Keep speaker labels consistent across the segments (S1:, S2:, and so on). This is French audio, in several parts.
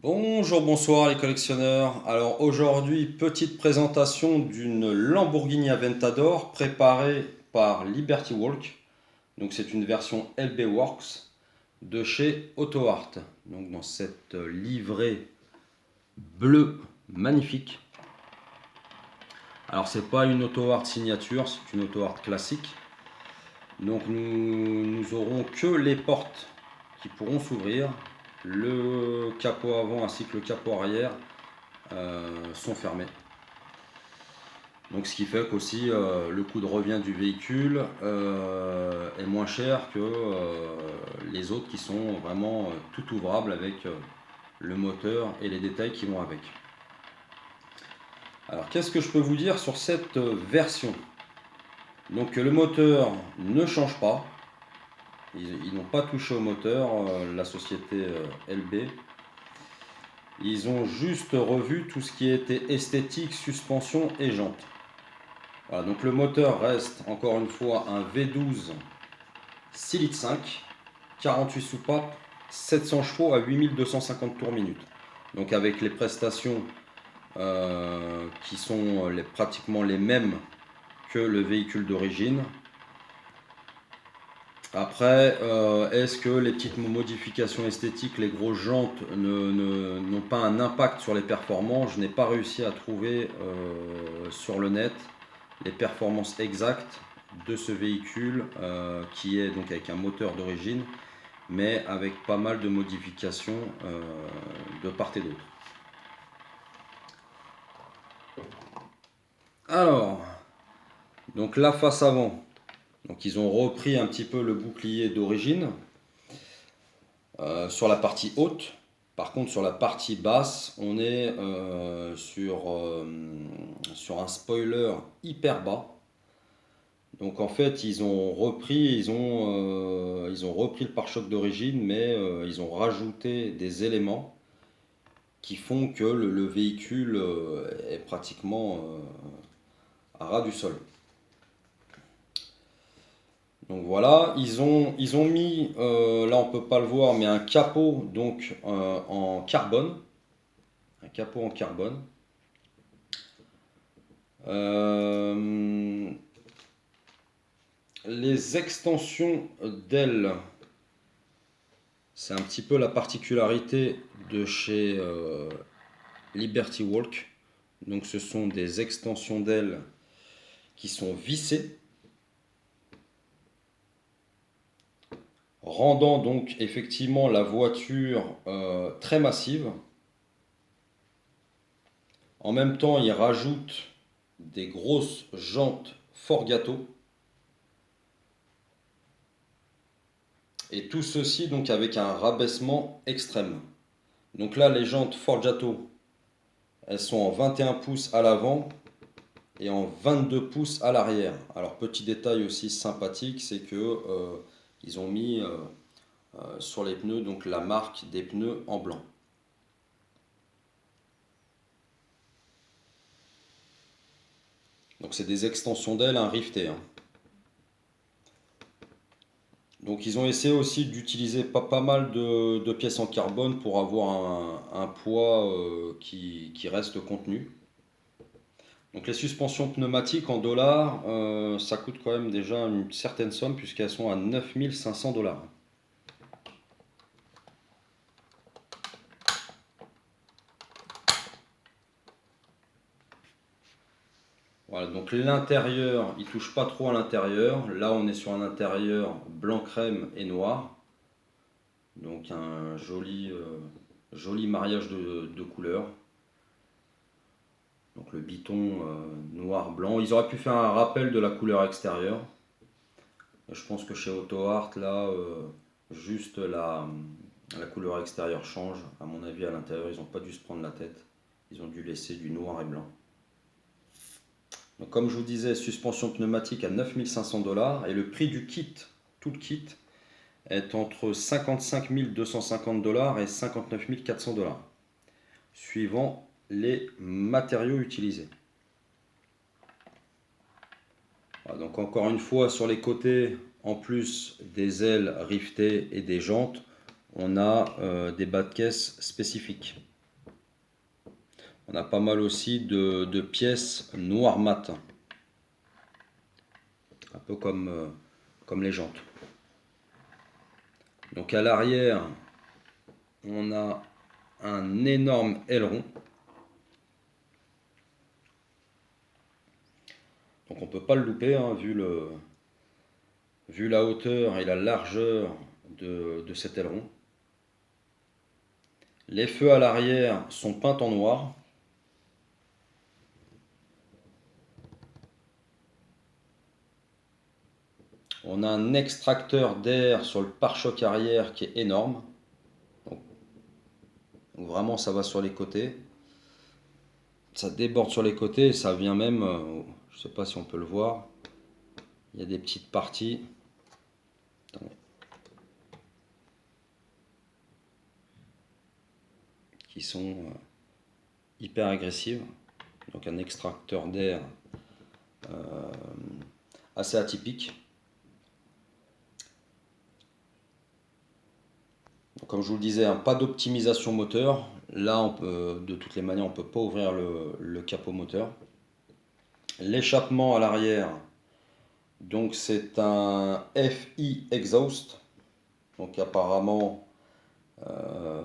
S1: Bonjour, bonsoir les collectionneurs. Alors aujourd'hui, petite présentation d'une Lamborghini Aventador préparée par Liberty Walk. Donc c'est une version LB Works de chez Auto Art. Donc dans cette livrée bleue magnifique. Alors c'est pas une Auto Art signature, c'est une Auto Art classique. Donc nous aurons que les portes qui pourront s'ouvrir. Le capot avant ainsi que le capot arrière sont fermés. Donc ce qui fait qu'aussi le coût de revient du véhicule est moins cher que les autres qui sont vraiment tout ouvrables avec le moteur et les détails qui vont avec. Alors qu'est-ce que je peux vous dire sur cette version? Donc le moteur ne change pas. Ils n'ont pas touché au moteur, la société LB. Ils ont juste revu tout ce qui était esthétique, suspension et jantes. Voilà, donc le moteur reste encore une fois un V12 6 litres 5, 48 soupapes, 700 chevaux à 8250 tours minute. Donc avec les prestations qui sont pratiquement les mêmes que le véhicule d'origine. Après, est-ce que les petites modifications esthétiques, les grosses jantes n'ont pas un impact sur les performances? Je n'ai pas réussi à trouver sur le net les performances exactes de ce véhicule qui est donc avec un moteur d'origine, mais avec pas mal de modifications de part et d'autre. Alors, donc la face avant. Donc ils ont repris un petit peu le bouclier d'origine sur la partie haute. Par contre sur la partie basse, on est sur un spoiler hyper bas. Donc en fait ils ont repris le pare-choc d'origine, mais ils ont rajouté des éléments qui font que le véhicule est pratiquement à ras du sol. Donc voilà, ils ont mis, là on peut pas le voir, mais un capot donc en carbone. Un capot en carbone. Les extensions d'ailes, c'est un petit peu la particularité de chez Liberty Walk. Donc ce sont des extensions d'ailes qui sont vissées, rendant donc effectivement la voiture très massive. En même temps, il rajoute des grosses jantes Fort Gâteau. Et tout ceci donc avec un rabaissement extrême. Donc là, les jantes Fort Gâteau, elles sont en 21 pouces à l'avant et en 22 pouces à l'arrière. Alors petit détail aussi sympathique, c'est que ils ont mis sur les pneus donc la marque des pneus en blanc. Donc c'est des extensions d'ailes, un rifté. Donc ils ont essayé aussi d'utiliser pas mal de pièces en carbone pour avoir un poids qui reste contenu. Donc les suspensions pneumatiques en dollars, ça coûte quand même déjà une certaine somme puisqu'elles sont à 9500 dollars. Voilà, donc l'intérieur, il touche pas trop à l'intérieur. Là, on est sur un intérieur blanc crème et noir. Donc un joli mariage de couleurs. Donc le biton noir-blanc. Ils auraient pu faire un rappel de la couleur extérieure. Je pense que chez Auto Art, là, juste la couleur extérieure change. À mon avis, à l'intérieur, ils n'ont pas dû se prendre la tête. Ils ont dû laisser du noir et blanc. Donc, comme je vous disais, suspension pneumatique à 9500 dollars. Et le prix du kit, tout le kit, est entre 55 250 dollars et 59 400 dollars. Suivant les matériaux utilisés. Voilà, donc encore une fois, sur les côtés, en plus des ailes rivetées et des jantes, on a des bas de caisse spécifiques. On a pas mal aussi de pièces noires mat. Un peu comme les jantes. Donc à l'arrière, on a un énorme aileron. Donc on ne peut pas le louper, hein, vu la hauteur et la largeur de cet aileron. Les feux à l'arrière sont peints en noir. On a un extracteur d'air sur le pare-choc arrière qui est énorme. Donc vraiment ça va sur les côtés. Ça déborde sur les côtés et ça vient même, je ne sais pas si on peut le voir, il y a des petites parties. Attendez. Qui sont hyper agressives. Donc un extracteur d'air assez atypique. Donc, comme je vous le disais, hein, pas d'optimisation moteur. Là, de toutes les manières, on ne peut pas ouvrir le capot moteur. L'échappement à l'arrière, donc c'est un FI exhaust. Donc apparemment,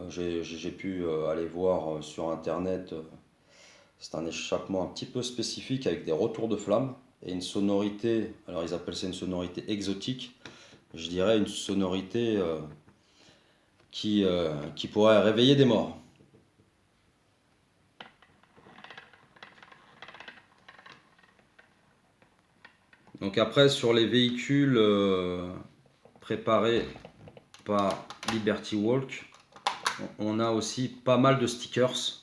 S1: j'ai pu aller voir sur internet, c'est un échappement un petit peu spécifique avec des retours de flammes et une sonorité, alors ils appellent ça une sonorité exotique, je dirais une sonorité qui pourrait réveiller des morts. Donc après sur les véhicules préparés par Liberty Walk, on a aussi pas mal de stickers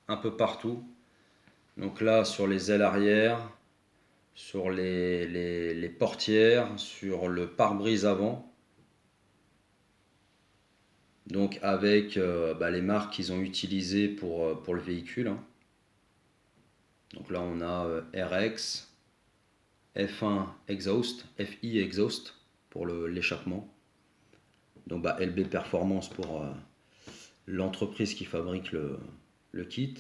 S1: un peu partout. Donc là sur les ailes arrière, sur les portières, sur le pare-brise avant. Donc avec les marques qu'ils ont utilisées pour le véhicule. Hein. Donc là on a RX, F1 Exhaust, FI Exhaust pour l'échappement. Donc LB Performance pour l'entreprise qui fabrique le kit.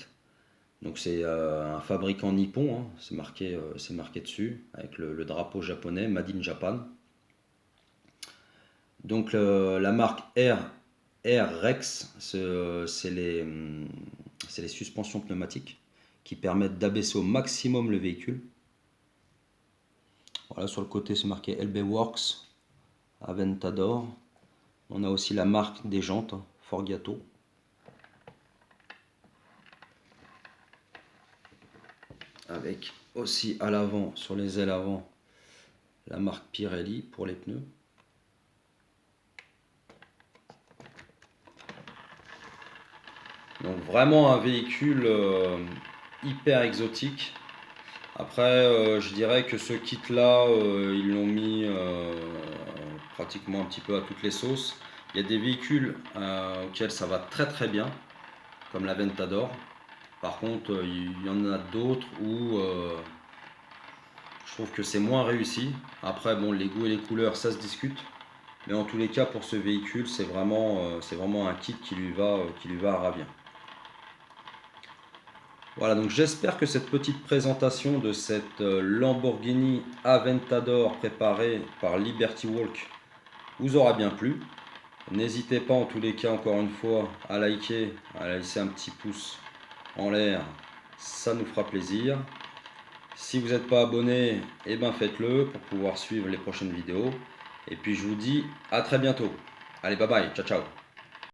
S1: Donc c'est un fabricant nippon, hein, c'est marqué dessus, avec le drapeau japonais, Made in Japan. Donc la marque RX, c'est les suspensions pneumatiques qui permettent d'abaisser au maximum le véhicule. Voilà, sur le côté c'est marqué LB Works, Aventador. On a aussi la marque des jantes, Forgiato. Avec aussi à l'avant, sur les ailes avant, la marque Pirelli pour les pneus. Donc vraiment un véhicule hyper exotique. Après, je dirais que ce kit-là, ils l'ont mis pratiquement un petit peu à toutes les sauces. Il y a des véhicules auxquels ça va très très bien, comme la Ventador. Par contre, il y en a d'autres où je trouve que c'est moins réussi. Après, bon, les goûts et les couleurs, ça se discute. Mais en tous les cas, pour ce véhicule, c'est vraiment un kit qui lui va à ravir. Voilà, donc j'espère que cette petite présentation de cette Lamborghini Aventador préparée par Liberty Walk vous aura bien plu. N'hésitez pas en tous les cas, encore une fois, à liker, à laisser un petit pouce en l'air, ça nous fera plaisir. Si vous n'êtes pas abonné, eh ben faites-le pour pouvoir suivre les prochaines vidéos. Et puis je vous dis à très bientôt. Allez, bye bye, ciao ciao.